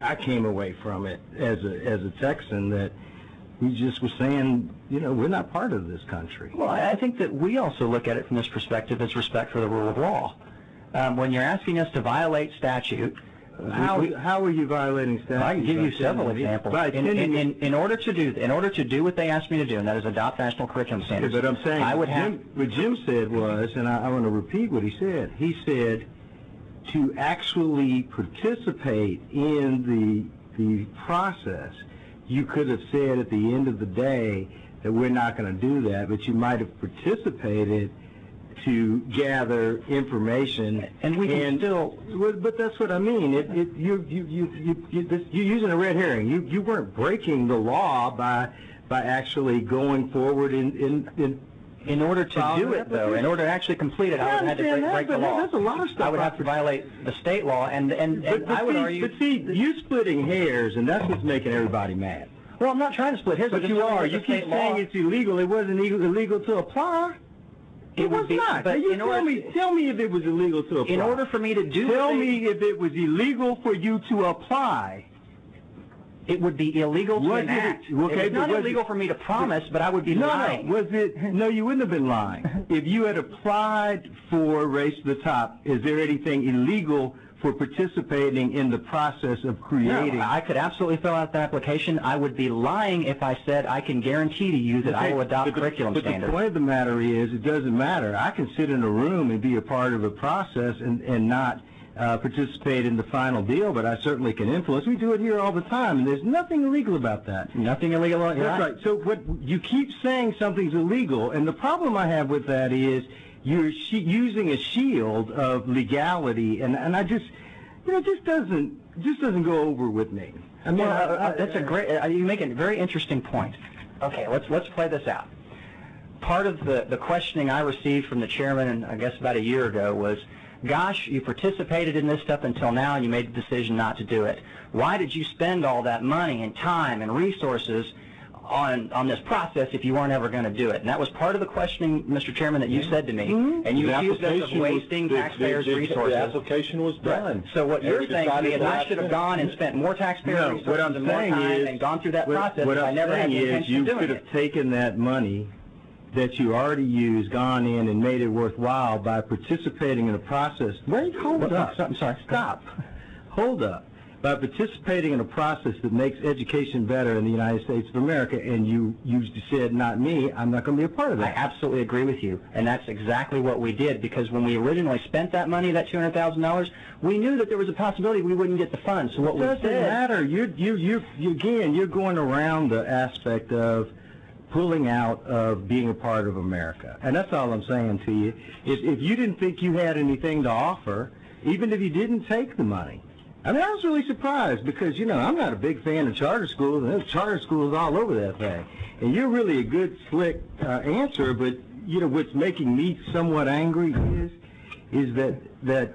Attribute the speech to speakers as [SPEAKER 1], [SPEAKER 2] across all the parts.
[SPEAKER 1] I came away from it as a Texan that we just were saying, we're not part of this country.
[SPEAKER 2] Well, I think that we also look at it from this perspective as respect for the rule of law. When you're asking us to violate statute,
[SPEAKER 1] how are you violating statute?
[SPEAKER 2] I can give you several examples. In order to do what they asked me to do, and that is adopt national curriculum standards.
[SPEAKER 1] But I'm saying what Jim said was, and I want to repeat what he said. He said to actually participate in the process. You could have said at the end of the day that we're not going to do that, but you might have participated to gather information,
[SPEAKER 2] and we can still.
[SPEAKER 1] But that's what I mean. You're using a red herring. You weren't breaking the law by actually going forward
[SPEAKER 2] in order to do it, though. In order to actually complete it, I would have had to break the law.
[SPEAKER 1] That's a lot of stuff.
[SPEAKER 2] I would have to violate the state law, and I would argue.
[SPEAKER 1] But see, you splitting hairs, and that's what's making everybody mad.
[SPEAKER 2] Well, I'm not trying to split hairs.
[SPEAKER 1] But you are. You keep saying it's illegal. It wasn't illegal to apply. It was not. But tell me if it was illegal to apply.
[SPEAKER 2] In order for me to do
[SPEAKER 1] Tell me if it was illegal for you to apply.
[SPEAKER 2] It would be illegal to enact.
[SPEAKER 1] Okay,
[SPEAKER 2] it's not illegal for me to promise, but I would be lying.
[SPEAKER 1] No, you wouldn't have been lying. If you had applied for Race to the Top, is there anything illegal for participating in the process of creating?
[SPEAKER 2] No, I could absolutely fill out the application. I would be lying if I said I can guarantee to you that I will adopt curriculum standards.
[SPEAKER 1] But the point of the matter is, it doesn't matter. I can sit in a room and be a part of a process and not participate in the final deal, but I certainly can influence. We do it here all the time, and there's nothing illegal about that.
[SPEAKER 2] Nothing illegal?
[SPEAKER 1] That's right. So what you keep saying something's illegal, and the problem I have with that is you're using a shield of legality, and I just, it just doesn't go over with me.
[SPEAKER 2] I mean, that's a great. You make a very interesting point. Okay, let's play this out. Part of the questioning I received from the chairman, I guess about a year ago, was, gosh, you participated in this stuff until now and you made the decision not to do it. Why did you spend all that money and time and resources on this process if you weren't ever going to do it? And that was part of the questioning, Mr. Chairman, that you said to me. And you accused us of wasting taxpayers' resources.
[SPEAKER 3] The application was done.
[SPEAKER 2] Right. So what you're saying to me is I should have gone and spent more taxpayer resources and more time and gone through that process if I never had the intention of doing it.
[SPEAKER 1] You could have taken that money that you already used, gone in and made it worthwhile by participating in a process. Wait, hold up.
[SPEAKER 2] I'm sorry.
[SPEAKER 1] Stop. Hold up. By participating in a process that makes education better in the United States of America, and you said, not me, I'm not going to be a part of that.
[SPEAKER 2] I absolutely agree with you, and that's exactly what we did, because when we originally spent that money, that $200,000, we knew that there was a possibility we wouldn't get the funds. So what we said...
[SPEAKER 1] It doesn't matter. You're going around the aspect of pulling out of being a part of America. And that's all I'm saying to you. If you didn't think you had anything to offer, even if you didn't take the money. I mean, I was really surprised because, I'm not a big fan of charter schools, and there's charter schools all over that thing. And you're really a good, slick answer, but, what's making me somewhat angry is that,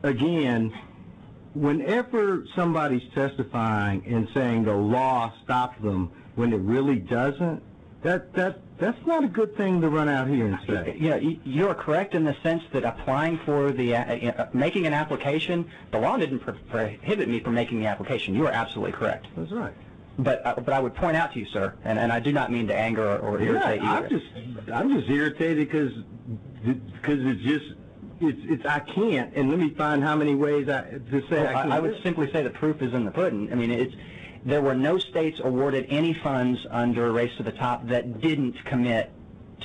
[SPEAKER 1] again, whenever somebody's testifying and saying the law stopped them when it really doesn't, that's not a good thing to run out here and say.
[SPEAKER 2] You're correct in the sense that applying for making an application, the law didn't prohibit me from making the application. You are absolutely correct.
[SPEAKER 1] That's right.
[SPEAKER 2] But I would point out to you, sir, and I do not mean to anger or irritate you.
[SPEAKER 1] I'm just irritated because it's I can't, and let me find how many ways to say I can't.
[SPEAKER 2] I would simply say the proof is in the pudding. I mean, there were no states awarded any funds under Race to the Top that didn't commit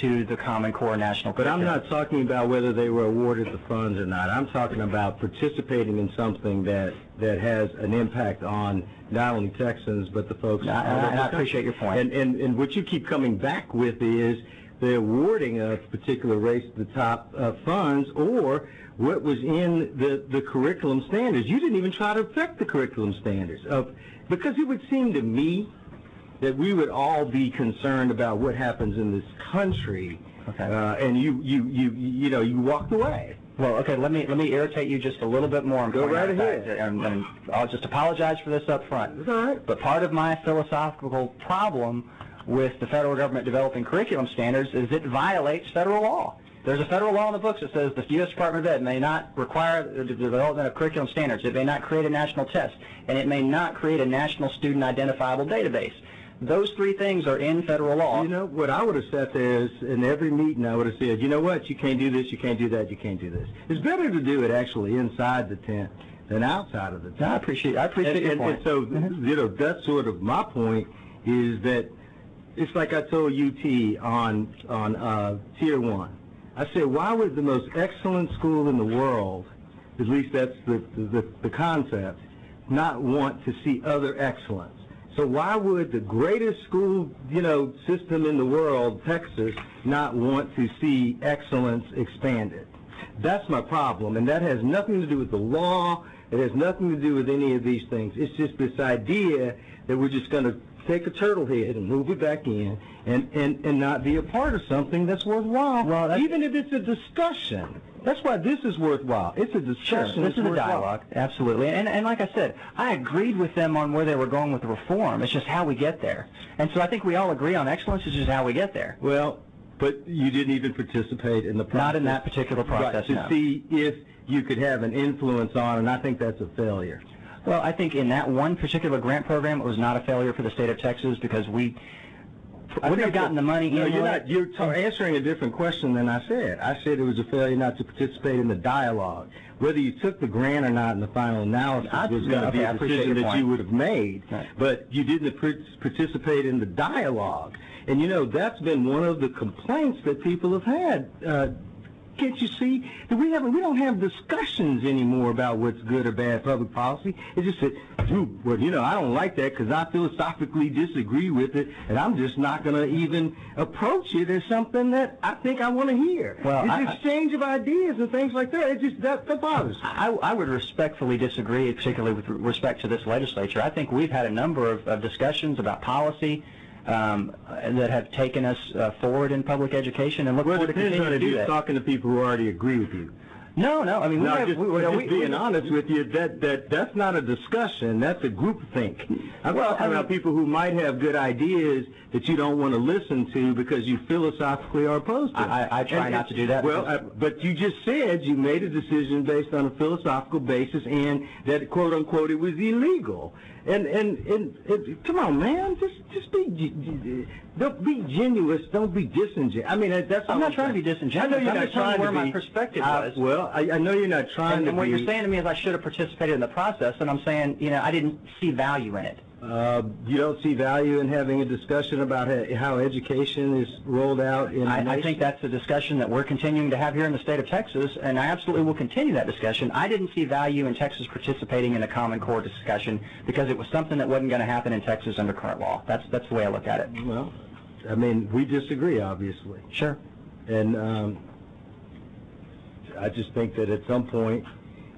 [SPEAKER 2] to the Common Core National Curriculum.
[SPEAKER 1] But I'm not talking about whether they were awarded the funds or not. I'm talking about participating in something that has an impact on not only Texans but the folks.
[SPEAKER 2] I appreciate your point.
[SPEAKER 1] And what you keep coming back with is the awarding of particular Race to the Top funds or what was in the curriculum standards. You didn't even try to affect the curriculum standards because it would seem to me that we would all be concerned about what happens in this country, and you walked away.
[SPEAKER 2] Well, okay, let me irritate you just a little bit more.
[SPEAKER 1] Go right ahead.
[SPEAKER 2] And I'll just apologize for this up front.
[SPEAKER 1] That's all right.
[SPEAKER 2] But part of my philosophical problem with the federal government developing curriculum standards is it violates federal law. There's a federal law in the books that says the U.S. Department of Ed may not require the development of curriculum standards. It may not create a national test, and it may not create a national student identifiable database. Those three things are in federal law.
[SPEAKER 1] You know, what I would have said is, in every meeting I would have said, you know what, you can't do this, you can't do that, you can't do this. It's better to do it actually inside the tent than outside of the tent.
[SPEAKER 2] No, I appreciate your point.
[SPEAKER 1] And so, you know, that's sort of my point, is that it's like I told UT on Tier 1. I said, why would the most excellent school in the world, at least that's the concept, not want to see other excellence? So why would the greatest school, you know, system in the world, Texas, not want to see excellence expanded? That's my problem, and that has nothing to do with the law. It has nothing to do with any of these things. It's just this idea that we're just going to take a turtle head and move it back in and not be a part of something that's worthwhile, well, even if it's a discussion. That's why this is worthwhile. It's a discussion.
[SPEAKER 2] Sure, this is a dialogue. Absolutely. And like I said, I agreed with them on where they were going with the reform. It's just how we get there. And so I think we all agree on excellence. It's just how we get there.
[SPEAKER 1] Well, but you didn't even participate in the process.
[SPEAKER 2] Not in that particular process,
[SPEAKER 1] right, to see if you could have an influence on, and I think that's a failure.
[SPEAKER 2] Well, I think in that one particular grant program, it was not a failure for the state of Texas because we would have gotten the money in.
[SPEAKER 1] No, you're answering a different question than I said. I said it was a failure not to participate in the dialogue. Whether you took the grant or not in the final analysis was going to be a decision that you would have made, right. But you didn't participate in the dialogue. And, you know, that's been one of the complaints that people have had. Can't you see that we don't have discussions anymore about what's good or bad public policy? It's just that, well, you know, I don't like that because I philosophically disagrry with it, and I'm just not going to even approach it as something that I think I want to hear. Well, it's exchange of ideas and things like that. It just that bothers me.
[SPEAKER 2] I would respectfully disagree, particularly with respect to this legislature. I think we've had a number of discussions about policy that have taken us forward in public education, and look forward to continuing to do that. Well, it depends on if you're talking to people who already agree with you. No, I mean,
[SPEAKER 1] just being honest with you, that's not a discussion. That's a groupthink. I'm talking about people who might have good ideas that you don't want to listen to because you philosophically are opposed to it.
[SPEAKER 2] I try not to do that.
[SPEAKER 1] Well, but you just said you made a decision based on a philosophical basis, and that quote unquote it was illegal. And come on, man, just be. Don't be genuine. Don't be disingenuous. I mean, that's.
[SPEAKER 2] I'm not trying to be disingenuous.
[SPEAKER 1] I know you're not trying to be.
[SPEAKER 2] My perspective was.
[SPEAKER 1] Well, I know you're not trying to be.
[SPEAKER 2] And what you're saying to me is I should have participated in the process, and I'm saying, you know, I didn't see value in it.
[SPEAKER 1] You don't see value in having a discussion about how education is rolled out in the nation?
[SPEAKER 2] I think that's a discussion that we're continuing to have here in the state of Texas, and I absolutely will continue that discussion. I didn't see value in Texas participating in a Common Core discussion because it was something that wasn't going to happen in Texas under current law. That's the way I look at it.
[SPEAKER 1] Well, I mean, we disagree, obviously.
[SPEAKER 2] Sure.
[SPEAKER 1] And I just think that at some point,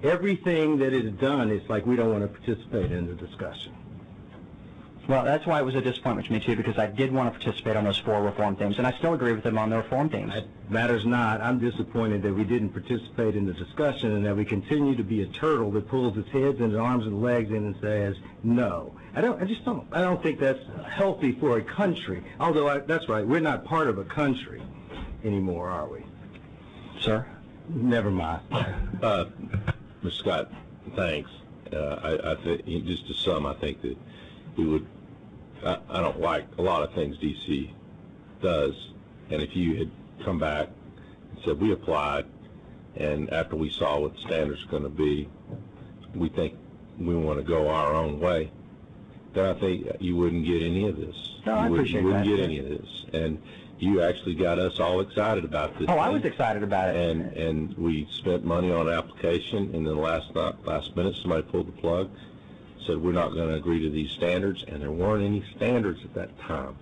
[SPEAKER 1] everything that is done, it's like we don't want to participate in the discussion.
[SPEAKER 2] Well, that's why it was a disappointment to me, too, because I did want to participate on those 4 reform themes, and I still agree with them on the reform themes.
[SPEAKER 1] It matters not. I'm disappointed that we didn't participate in the discussion and that we continue to be a turtle that pulls its heads and its arms and legs in and says, no. I don't think that's healthy for a country, although that's right. We're not part of a country anymore, are we?
[SPEAKER 2] Sir?
[SPEAKER 1] Never mind.
[SPEAKER 3] Mr. Scott, thanks. I think, just to sum, I think that we would. I don't like a lot of things D.C. does, and if you had come back and said we applied, and after we saw what the standards are going to be, we think we want to go our own way, then I think you wouldn't get any of this.
[SPEAKER 2] No, I appreciate that.
[SPEAKER 3] You wouldn't get any of this, and you actually got us all excited about this.
[SPEAKER 2] Oh, I was excited about it.
[SPEAKER 3] And we spent money on an application, and then last minute somebody pulled the plug. Said we're not going to agree to these standards, and there weren't any standards at that time.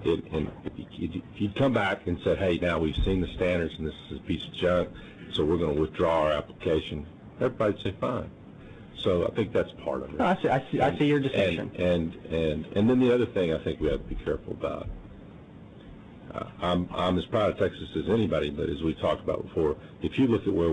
[SPEAKER 3] And if you'd come back and said, hey, now we've seen the standards and this is a piece of junk, so we're going to withdraw our application, everybody'd say fine. So I think that's part of it.
[SPEAKER 2] No, I see your distinction.
[SPEAKER 3] And then the other thing I think we have to be careful about, I'm as proud of Texas as anybody, but as we talked about before, if you look at where